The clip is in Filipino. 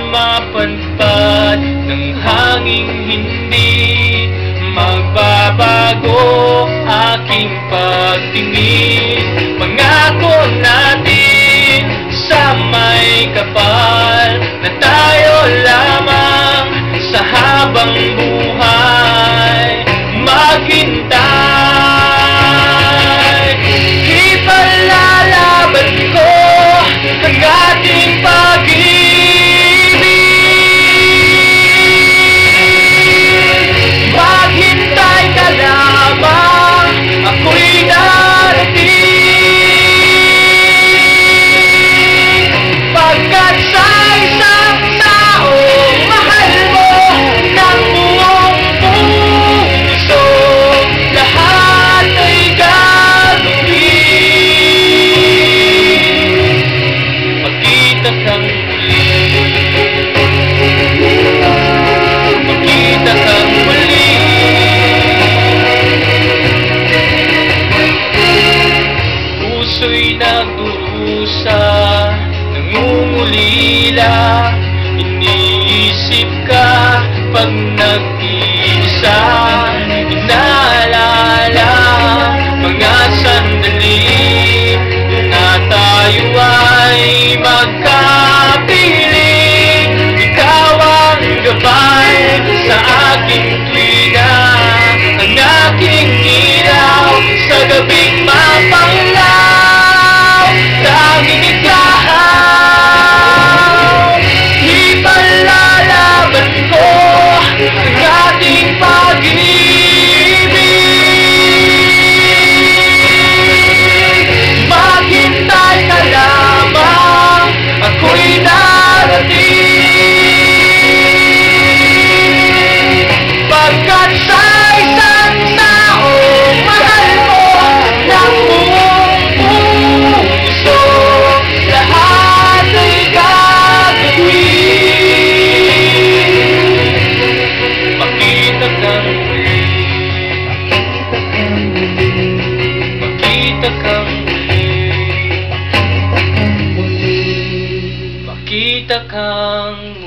mapanpad ng hanging hindi magbabago aking pagtingin. Pangako natin sa may kapal na tayo lamang sa habang buhay maghintay. Ipalalaban ko ang ating pag-ibig. Maghintay ka lamang, ako'y darating. Pagkat sa isang taong mahal mo ng buong puso, lahat ay gagawin. Magkita kang muli, magkita kang muli. Puso'y nagdurusa, nangungulila, iniisip ka pag nag-iisa. Inaalala mga sandali na tayo ay magkapiling. Ikaw ang gabay sa aking tuwina, ang aking ilaw sa gabing mapanglaw. Tanging ikaw, ipalalaban ko ang ating pag-ibig. Maghintay ka lamang, ako'y darating. Pagkat sa isang taong mahal mo ng buong puso, lahat ay gagawin. Makita kang muli, makita kang muli, makita kang